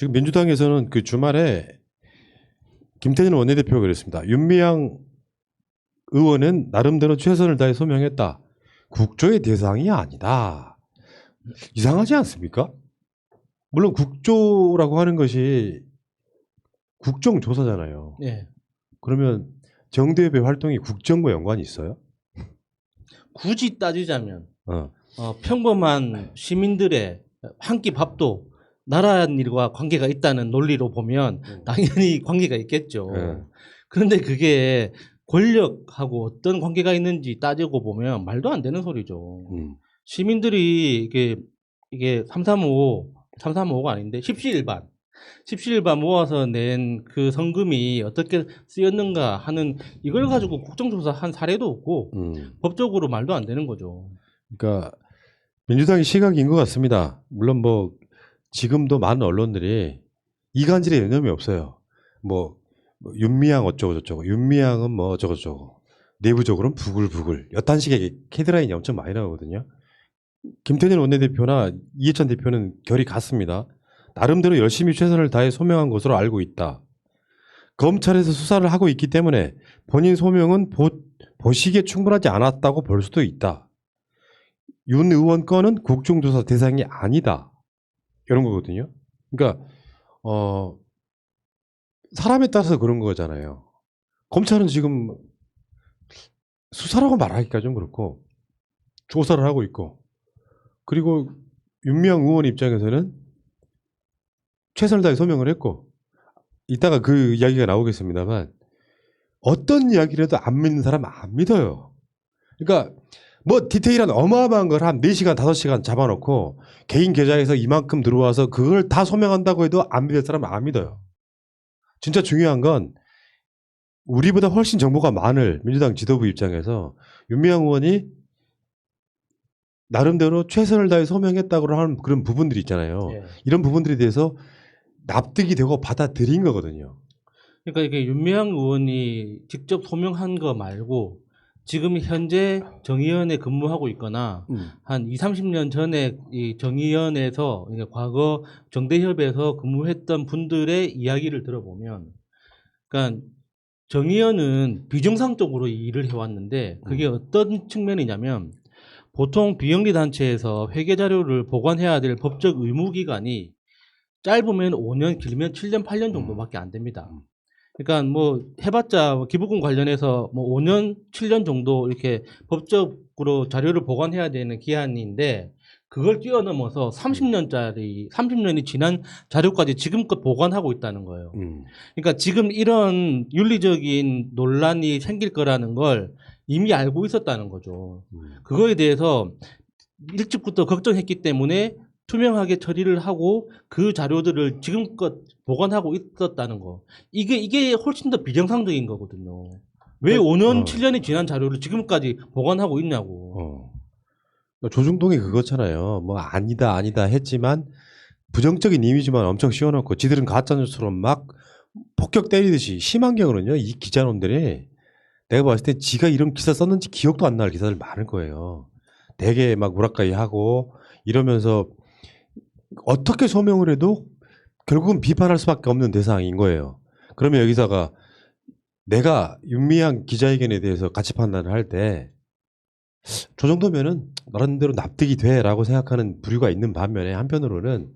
지금 민주당에서는 그 주말에 김태진 원내대표가 그랬습니다. 윤미향 의원은 나름대로 최선을 다해 소명했다. 국조의 대상이 아니다. 이상하지 않습니까? 물론 국조라고 하는 것이 국정조사잖아요. 네. 그러면 정대협의 활동이 국정과 연관이 있어요? 굳이 따지자면 평범한 시민들의 한 끼 밥도 나라 일과 관계가 있다는 논리로 보면 당연히 관계가 있겠죠. 그런데 그게 권력하고 어떤 관계가 있는지 따지고 보면 말도 안 되는 소리죠. 시민들이 이게 335가 아닌데 십시일반 모아서 낸 그 성금이 어떻게 쓰였는가 하는 이걸 가지고 국정조사한 사례도 없고 법적으로 말도 안 되는 거죠. 그러니까 민주당의 시각인 것 같습니다. 물론 뭐 지금도 많은 언론들이 이간질에 여념이 없어요. 뭐 윤미향 어쩌고 저쩌고, 윤미향은 뭐 어쩌고 저쩌고, 내부적으로는 부글부글 이딴 식의 헤드라인이 엄청 많이 나오거든요. 김태진 원내대표나 이해찬 대표는 결이 같습니다. 나름대로 열심히 최선을 다해 소명한 것으로 알고 있다. 검찰에서 수사를 하고 있기 때문에 본인 소명은 보시기에 충분하지 않았다고 볼 수도 있다. 윤 의원 건은 국정조사 대상이 아니다. 이런 거거든요. 그러니까 사람에 따라서 그런 거잖아요. 검찰은 지금 수사라고 말하기가 좀 그렇고 조사를 하고 있고, 그리고 윤미향 의원 입장에서는 최선을 다해 소명을 했고, 이따가 그 이야기가 나오겠습니다만 어떤 이야기라도 안 믿는 사람 안 믿어요. 그러니까 뭐 디테일한 어마어마한 걸 한 4시간 5시간 잡아놓고 개인 계좌에서 이만큼 들어와서 그걸 다 소명한다고 해도 안 믿을 사람 안 믿어요. 진짜 중요한 건 우리보다 훨씬 정보가 많을 민주당 지도부 입장에서 윤미향 의원이 나름대로 최선을 다해 소명했다고 하는 그런 부분들이 있잖아요. 네. 이런 부분들에 대해서 납득이 되고 받아들인 거거든요. 그러니까 이게 윤미향 의원이 직접 소명한 거 말고 지금 현재 정의연에 근무하고 있거나 한 20, 30년 전에 이 정의연에서 그러니까 과거 정대협에서 근무했던 분들의 이야기를 들어보면, 그러니까 정의연은 비정상적으로 일을 해왔는데 그게 어떤 측면이냐면, 보통 비영리 단체에서 회계 자료를 보관해야 될 법적 의무 기간이 짧으면 5년, 길면 7년, 8년 정도밖에 안 됩니다. 그러니까 뭐 해봤자 기부금 관련해서 뭐 5년, 7년 정도 이렇게 법적으로 자료를 보관해야 되는 기한인데 그걸 뛰어넘어서 30년이 지난 자료까지 지금껏 보관하고 있다는 거예요. 그러니까 지금 이런 윤리적인 논란이 생길 거라는 걸 이미 알고 있었다는 거죠. 그거에 대해서 일찍부터 걱정했기 때문에 투명하게 처리를 하고 그 자료들을 지금껏 보관하고 있었다는 거. 이게 훨씬 더 비정상적인 거거든요. 왜 5년, 7년이 지난 자료를 지금까지 보관하고 있냐고. 조중동이 그거잖아요. 뭐 아니다 했지만 부정적인 이미지만 엄청 씌워놓고 지들은 가짜뉴스로 막 폭격 때리듯이, 심한 경우는요, 이 기자놈들이 내가 봤을 때 지가 이런 기사 썼는지 기억도 안 날 기사들 많을 거예요. 되게 막 우라카이 하고 이러면서 어떻게 소명을 해도 결국은 비판할 수밖에 없는 대상인 거예요. 그러면 여기서가 내가 윤미향 기자회견에 대해서 가치 판단을 할 때 저 정도면은 나름대로 납득이 돼라고 생각하는 부류가 있는 반면에, 한편으로는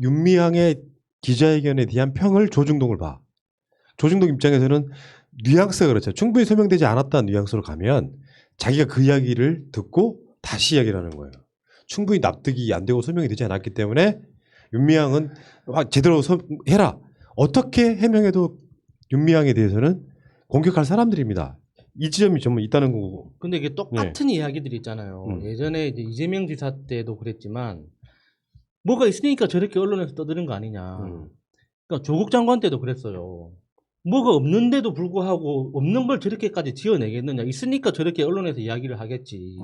윤미향의 기자회견에 대한 평을 조중동을 봐. 조중동 입장에서는 뉘앙스가 그렇죠. 충분히 설명되지 않았다는 뉘앙스로 가면 자기가 그 이야기를 듣고 다시 이야기를 하는 거예요. 충분히 납득이 안 되고 설명이 되지 않았기 때문에 윤미향은 제대로 해라. 어떻게 해명해도 윤미향에 대해서는 공격할 사람들입니다. 이 지점이 정말 있다는 거고. 근데 이게 똑같은 이야기들이 있잖아요. 예전에 이제 이재명 지사 때도 그랬지만 뭐가 있으니까 저렇게 언론에서 떠드는 거 아니냐. 그러니까 조국 장관 때도 그랬어요. 뭐가 없는데도 불구하고 없는 걸 저렇게까지 지어내겠느냐. 있으니까 저렇게 언론에서 이야기를 하겠지.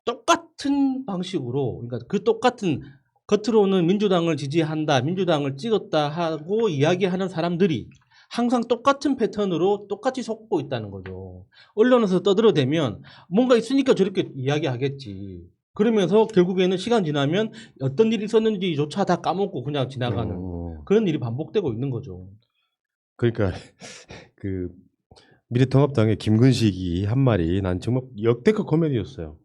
똑같은 방식으로, 그러니까 그 똑같은, 겉으로는 민주당을 지지한다, 민주당을 찍었다 하고 이야기하는 사람들이 항상 똑같은 패턴으로 똑같이 속고 있다는 거죠. 언론에서 떠들어대면 뭔가 있으니까 저렇게 이야기하겠지. 그러면서 결국에는 시간 지나면 어떤 일이 있었는지조차 다 까먹고 그냥 지나가는. 그런 일이 반복되고 있는 거죠. 그러니까 그 미래통합당의 김근식이 한 말이 난 정말 역대급 코미디였어요.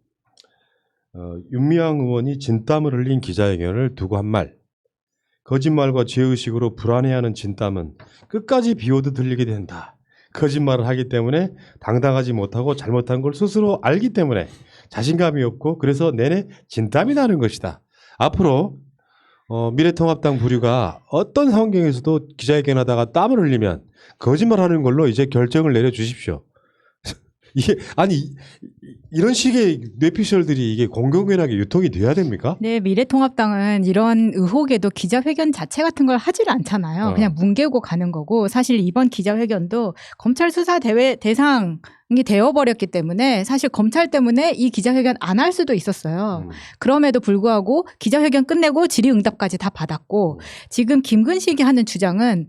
윤미향 의원이 진땀을 흘린 기자회견을 두고 한 말. 거짓말과 죄의식으로 불안해하는 진땀은 끝까지 비오듯 들리게 된다. 거짓말을 하기 때문에 당당하지 못하고 잘못한 걸 스스로 알기 때문에 자신감이 없고 그래서 내내 진땀이 나는 것이다. 앞으로 미래통합당 부류가 어떤 환경에서도 기자회견하다가 땀을 흘리면 거짓말하는 걸로 이제 결정을 내려주십시오. 이게 아니 이런 식의 뇌피셜들이 이게 공공연하게 유통이 돼야 됩니까? 네, 미래통합당은 이런 의혹에도 기자회견 자체 같은 걸 하질 않잖아요. 그냥 뭉개고 가는 거고 사실 이번 기자회견도 검찰 수사 대상이 되어버렸기 때문에 사실 검찰 때문에 이 기자회견 안 할 수도 있었어요. 그럼에도 불구하고 기자회견 끝내고 질의응답까지 다 받았고 지금 김근식이 하는 주장은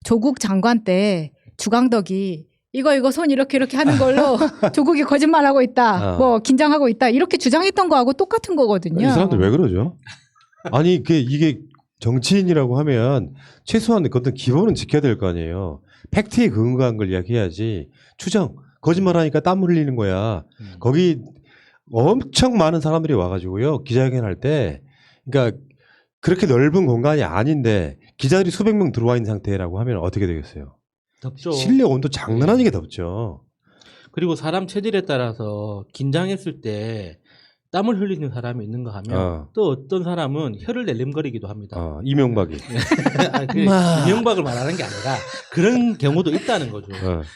조국 장관 때 주강덕이 이거 손 이렇게 하는 걸로 조국이 거짓말하고 있다. 뭐 긴장하고 있다. 이렇게 주장했던 거하고 똑같은 거거든요. 이 사람들 왜 그러죠? 아니 이게 정치인이라고 하면 최소한 어떤 기본은 지켜야 될 거 아니에요. 팩트에 근거한 걸 이야기해야지. 추정 거짓말하니까 땀 흘리는 거야. 거기 엄청 많은 사람들이 와가지고요 기자회견 할 때, 그러니까 그렇게 넓은 공간이 아닌데 기자들이 수백 명 들어와 있는 상태라고 하면 어떻게 되겠어요? 덥죠. 실내 온도 장난 아니게 덥죠. 그리고 사람 체질에 따라서 긴장했을 때 땀을 흘리는 사람이 있는가 하면 또 어떤 사람은 혀를 낼름거리기도 합니다. 이명박이. 이명박을 말하는 게 아니라 그런 경우도 있다는 거죠.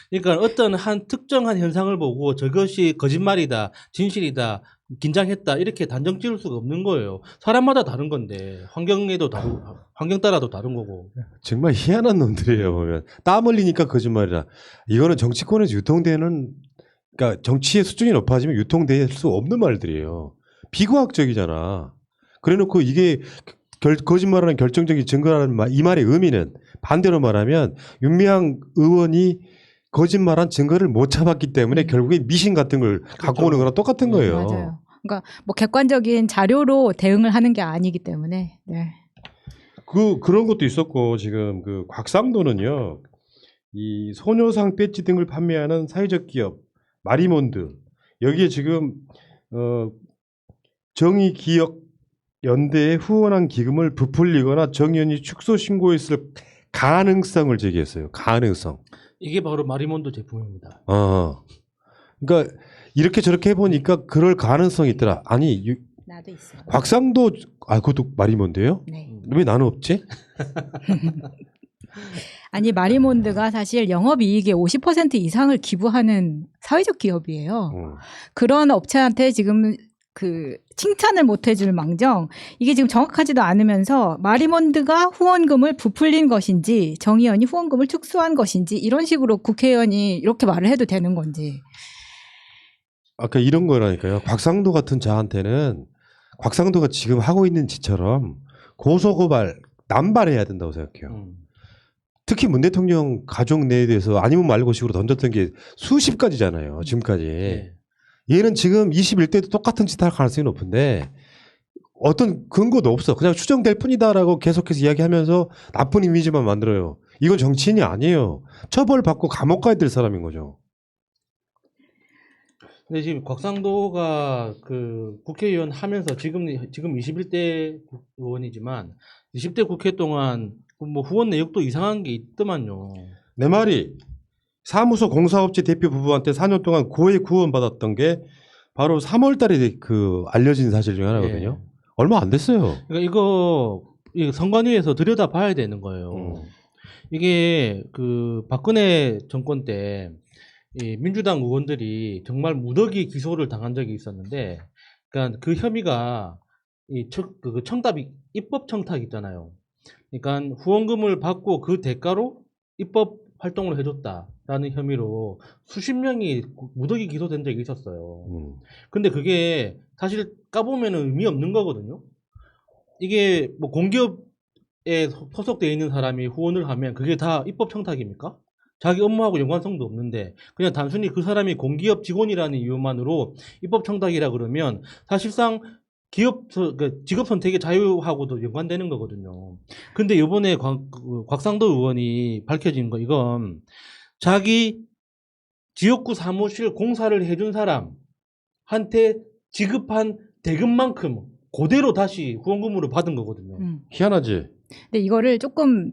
그러니까 어떤 한 특정한 현상을 보고 저것이 거짓말이다, 진실이다, 긴장했다 이렇게 단정 지을 수가 없는 거예요. 사람마다 다른 건데 환경 따라도 다른 거고. 정말 희한한 놈들이에요. 보면 땀 흘리니까 거짓말이라. 이거는 정치권에서 유통되는, 그러니까 정치의 수준이 높아지면 유통될 수 없는 말들이에요. 비과학적이잖아. 그래놓고 이게 거짓말하는 결정적인 증거라는 이 말의 의미는 반대로 말하면 윤미향 의원이 거짓말한 증거를 못 잡았기 때문에 결국에 미신 같은 걸 갖고 오는 거랑 똑같은 거예요. 맞아요. 그러니까 뭐 객관적인 자료로 대응을 하는 게 아니기 때문에. 네. 그런 것도 있었고 지금 그 곽상도는요. 이 소녀상 배지 등을 판매하는 사회적 기업 마리몬드 여기에 지금 정의기억연대에 후원한 기금을 부풀리거나 정의연이 축소 신고했을 가능성을 제기했어요. 가능성. 이게 바로 마리몬드 제품입니다. 그러니까 이렇게 저렇게 해보니까 그럴 가능성이 있더라. 아니 나도 있어요. 곽상도 그것도 마리몬드예요? 네. 왜 나는 없지? 아니 마리몬드가 사실 영업이익의 50% 이상을 기부하는 사회적 기업이에요. 그런 업체한테 지금 그 칭찬을 못 해줄 망정 이게 지금 정확하지도 않으면서 마리몬드가 후원금을 부풀린 것인지 정의연이 후원금을 축소한 것인지 이런 식으로 국회의원이 이렇게 말을 해도 되는 건지. 아까 이런 거라니까요. 곽상도 같은 자한테는 곽상도가 지금 하고 있는 짓처럼 고소고발 남발해야 된다고 생각해요. 특히 문 대통령 가족 내에 대해서 아니면 말고 식으로 던졌던 게 수십 가지잖아요. 지금까지. 네. 얘는 지금 21대도 똑같은 짓 할 가능성이 높은데 어떤 근거도 없어. 그냥 추정될 뿐이다라고 계속해서 이야기하면서 나쁜 이미지만 만들어요. 이건 정치인이 아니에요. 처벌받고 감옥 가야 될 사람인 거죠. 근데 지금 곽상도가 그 국회의원 하면서 지금 21대 의원이지만 20대 국회 동안 뭐 후원 내역도 이상한 게 있더만요. 내 말이 사무소 공사업체 대표 부부한테 4년 동안 고액 후원 받았던 게 바로 3월 달에 그 알려진 사실 중에 하나거든요. 예. 얼마 안 됐어요. 그러니까 이거 선관위에서 들여다 봐야 되는 거예요. 이게 그 박근혜 정권 때 이 민주당 의원들이 정말 무더기 기소를 당한 적이 있었는데, 그러니까 그 혐의가 그 청탁이 입법 청탁 있잖아요. 그러니까 후원금을 받고 그 대가로 입법 활동을 해줬다라는 혐의로 수십 명이 무더기 기소된 적이 있었어요. 근데 그게 사실 까보면은 의미 없는 거거든요. 이게 뭐 공기업에 소속되어 있는 사람이 후원을 하면 그게 다 입법 청탁입니까? 자기 업무하고 연관성도 없는데 그냥 단순히 그 사람이 공기업 직원이라는 이유만으로 입법 청탁이라 그러면 사실상 직업 선택의 자유하고도 연관되는 거거든요. 근데 이번에 곽상도 의원이 밝혀진 거, 이건 자기 지역구 사무실 공사를 해준 사람한테 지급한 대금만큼 그대로 다시 후원금으로 받은 거거든요. 희한하지. 근데 이거를 조금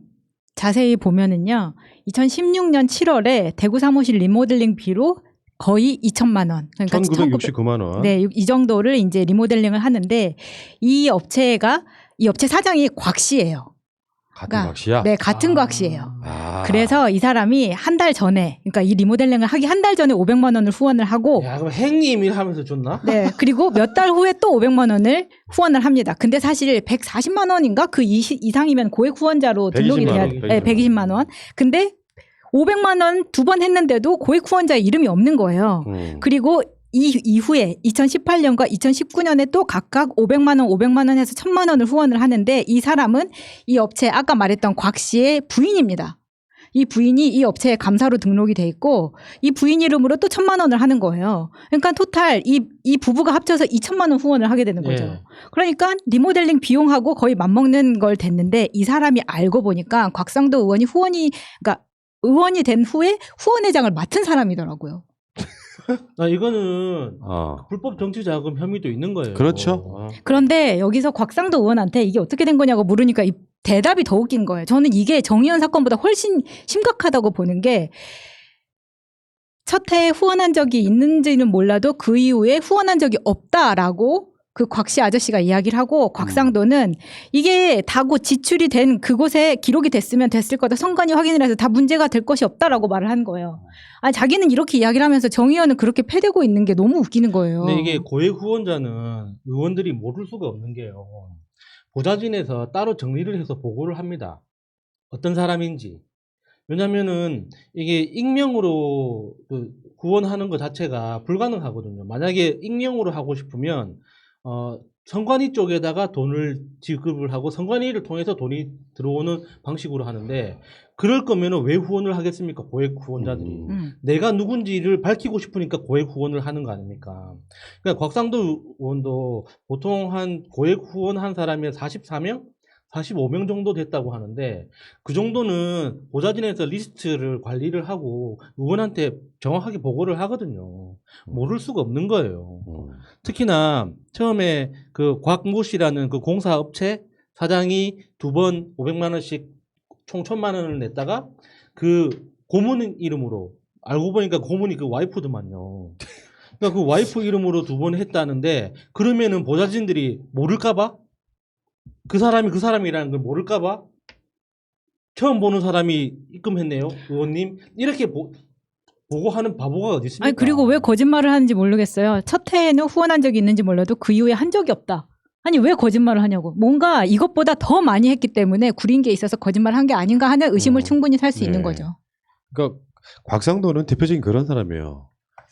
자세히 보면은요. 2016년 7월에 대구 사무실 리모델링비로 거의 2천만 원. 그러니까 1969만 원. 네, 이 정도를 이제 리모델링을 하는데 이 업체 사장이 곽 씨예요. 같은 곽 씨야? 네, 같은 곽 씨예요. 아. 그래서 이 사람이 한 달 전에, 그러니까 이 리모델링을 하기 한 달 전에 500만 원을 후원을 하고, 야, 그럼 행님이 하면서 줬나? 네, 그리고 몇 달 후에 또 500만 원을 후원을 합니다. 근데 사실 140만 원인가 그 이상이면 고액 후원자로 등록이 120만 돼야 원, 돼. 120만 120만 원. 근데 500만 원 두 번 했는데도 고액 후원자 이름이 없는 거예요. 그리고 이 이후에 2018년과 2019년에 또 각각 500만 원, 500만 원 해서 1000만 원을 후원을 하는데 이 사람은 이 업체 아까 말했던 곽 씨의 부인입니다. 이 부인이 이 업체에 감사로 등록이 돼 있고 이 부인 이름으로 또 1000만 원을 하는 거예요. 그러니까 토탈 이 부부가 합쳐서 2천만 원 후원을 하게 되는 거죠. 예. 그러니까 리모델링 비용하고 거의 맞먹는 걸 됐는데 이 사람이 알고 보니까 곽상도 의원이 그러니까 의원이 된 후에 후원회장을 맡은 사람이더라고요. 이거는 불법 정치 자금 혐의도 있는 거예요. 그렇죠. 그런데 여기서 곽상도 의원한테 이게 어떻게 된 거냐고 물으니까 이 대답이 더 웃긴 거예요. 저는 이게 정의연 사건보다 훨씬 심각하다고 보는 게 첫 해에 후원한 적이 있는지는 몰라도 그 이후에 후원한 적이 없다라고 그 곽 씨 아저씨가 이야기를 하고 곽상도는 이게 다고 지출이 된 그곳에 기록이 됐으면 됐을 거다. 선관위 확인을 해서 다 문제가 될 것이 없다라고 말을 한 거예요. 아니 자기는 이렇게 이야기를 하면서 정의연은 그렇게 패대고 있는 게 너무 웃기는 거예요. 근데 이게 고액 후원자는 의원들이 모를 수가 없는 게요. 보좌진에서 따로 정리를 해서 보고를 합니다. 어떤 사람인지. 왜냐면은 이게 익명으로 후원하는 것 자체가 불가능하거든요. 만약에 익명으로 하고 싶으면 선관위 쪽에다가 돈을 지급을 하고 선관위를 통해서 돈이 들어오는 방식으로 하는데 그럴 거면은 왜 후원을 하겠습니까? 고액 후원자들이. 내가 누군지를 밝히고 싶으니까 고액 후원을 하는 거 아닙니까? 그러니까 곽상도 의원도 보통 한 고액 후원한 사람이 44명? 45명 정도 됐다고 하는데 그 정도는 보좌진에서 리스트를 관리를 하고 의원한테 정확하게 보고를 하거든요. 모를 수가 없는 거예요. 특히나 처음에 그 곽모 씨라는 그 공사업체 사장이 두 번 500만 원씩 총 1000만 원을 냈다가 그 고문 이름으로 알고 보니까 고문이 그 와이프더만요. 그러니까 그 와이프 이름으로 두 번 했다는데 그러면은 보좌진들이 모를까봐? 그 사람이라는 걸 모를까봐? 처음 보는 사람이 입금했네요, 의원님. 이렇게 보고하는 바보가 어디 있습니까? 아니 그리고 왜 거짓말을 하는지 모르겠어요. 첫 해에는 후원한 적이 있는지 몰라도 그 이후에 한 적이 없다. 아니 왜 거짓말을 하냐고. 뭔가 이것보다 더 많이 했기 때문에 구린 게 있어서 거짓말을 한 게 아닌가 하는 의심을 충분히 살 수 있는 거죠. 그러니까 곽상도는 대표적인 그런 사람이에요.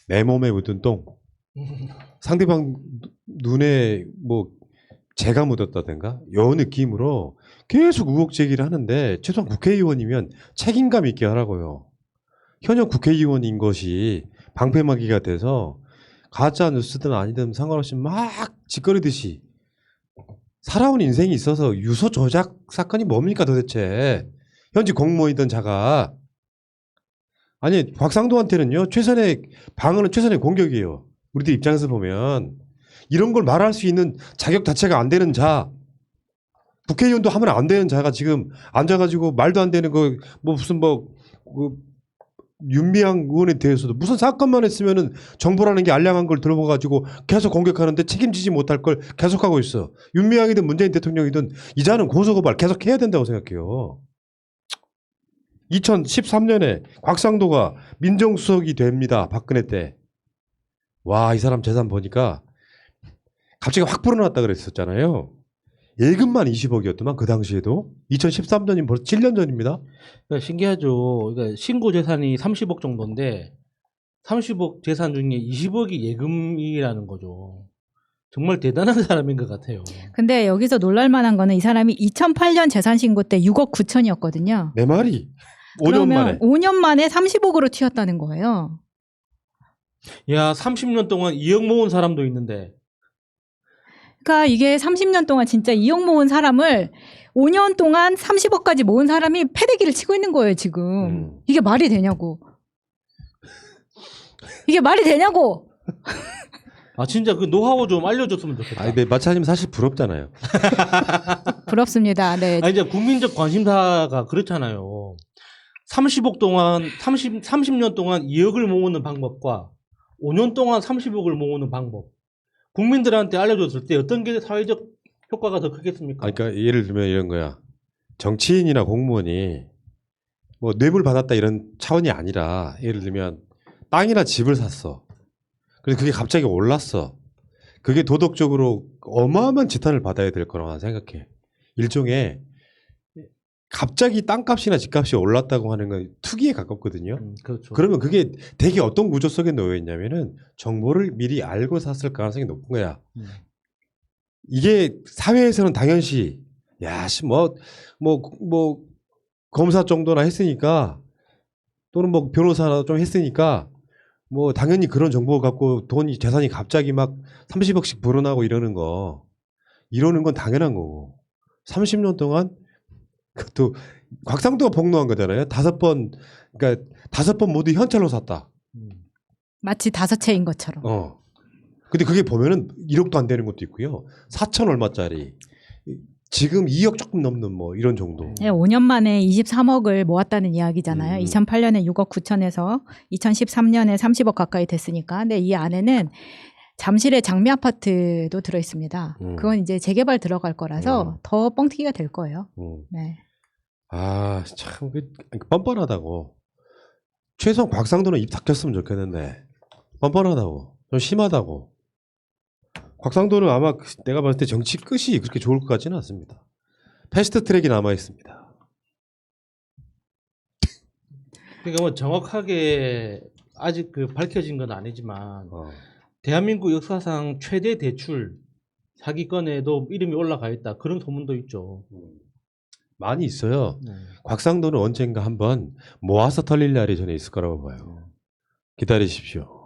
내 몸에 묻은 똥. 상대방 눈에 뭐 재가 묻었다든가 요 느낌으로 계속 의혹 제기를 하는데 최소한 국회의원이면 책임감 있게 하라고요. 현역 국회의원인 것이 방패막이가 돼서 가짜 뉴스든 아니든 상관없이 막 짓거리듯이 살아온 인생이 있어서 유서 조작 사건이 뭡니까 도대체. 현직 공무원이던 자가. 아니 곽상도한테는요 방어는 최선의 공격이에요. 우리들 입장에서 보면 이런 걸 말할 수 있는 자격 자체가 안 되는 자, 국회의원도 하면 안 되는 자가 지금 앉아가지고 말도 안 되는 거 뭐 무슨 윤미향 의원에 대해서도 무슨 사건만 했으면은 정보라는 게 알량한 걸 들어봐가지고 계속 공격하는데 책임지지 못할 걸 계속하고 있어. 윤미향이든 문재인 대통령이든 이자는 고소고발 계속 해야 된다고 생각해요. 2013년에 곽상도가 민정수석이 됩니다. 박근혜 때. 와, 이 사람 재산 보니까 갑자기 확 불어났다 그랬었잖아요. 예금만 20억이었더만 그 당시에도. 2013년이면 벌써 7년 전입니다. 그러니까 신기하죠. 그러니까 신고 재산이 30억 정도인데 30억 재산 중에 20억이 예금이라는 거죠. 정말 대단한 사람인 것 같아요. 근데 여기서 놀랄만한 거는 이 사람이 2008년 재산 신고 때 6억 9천이었거든요. 내 말이 5년 만에. 5년 만에 30억으로 튀었다는 거예요. 야, 30년 동안 2억 모은 사람도 있는데. 그러니까 이게 30년 동안 진짜 2억 모은 사람을 5년 동안 30억까지 모은 사람이 패대기를 치고 있는 거예요, 지금. 이게 말이 되냐고. 이게 말이 되냐고. 아 진짜 그 노하우 좀 알려줬으면 좋겠다. 아니, 근데 마차님 사실 부럽잖아요. 부럽습니다. 네. 아니 이제 국민적 관심사가 그렇잖아요. 30억 동안 30년 동안 2억을 모으는 방법과 5년 동안 30억을 모으는 방법. 국민들한테 알려줬을 때 어떤 게 사회적 효과가 더 크겠습니까? 아니, 그러니까 예를 들면 이런 거야. 정치인이나 공무원이 뭐 뇌물 받았다 이런 차원이 아니라 예를 들면 땅이나 집을 샀어. 그래서 그게 갑자기 올랐어. 그게 도덕적으로 어마어마한 지탄을 받아야 될 거라고 생각해. 일종의 갑자기 땅값이나 집값이 올랐다고 하는 건 투기에 가깝거든요. 그렇죠. 그러면 그게 되게 어떤 구조 속에 놓여 있냐면은 정보를 미리 알고 샀을 가능성이 높은 거야. 이게 사회에서는 당연시 야씨 뭐 검사 정도나 했으니까 또는 뭐 변호사나 좀 했으니까 뭐 당연히 그런 정보 갖고 돈이 재산이 갑자기 막 30억씩 불어나고 이러는 건 당연한 거고 30년 동안 그것도 곽상도가 폭로한 거잖아요. 5번 그러니까 5번 모두 현찰로 샀다. 마치 5채인 것처럼. 근데 그게 보면은 1억도 안 되는 것도 있고요. 4천 얼마짜리. 지금 2억 조금 넘는 뭐 이런 정도. 네, 5년 만에 23억을 모았다는 이야기잖아요. 2008년에 6억 9천에서 2013년에 30억 가까이 됐으니까. 근데 이 안에는 잠실의 장미 아파트도 들어 있습니다. 그건 이제 재개발 들어갈 거라서 더 뻥튀기가 될 거예요. 네. 아, 참 뻔뻔하다고. 최소한 곽상도는 입 닥쳤으면 좋겠는데 뻔뻔하다고. 좀 심하다고. 곽상도는 아마 내가 봤을 때 정치 끝이 그렇게 좋을 것 같지는 않습니다. 패스트 트랙이 남아 있습니다. 그러니까 뭐 정확하게 아직 그 밝혀진 건 아니지만 대한민국 역사상 최대 대출 사기건에도 이름이 올라가 있다. 그런 소문도 있죠. 많이 있어요. 곽상도는 언젠가 한번 모아서 털릴 날이 전에 있을 거라고 봐요. 기다리십시오.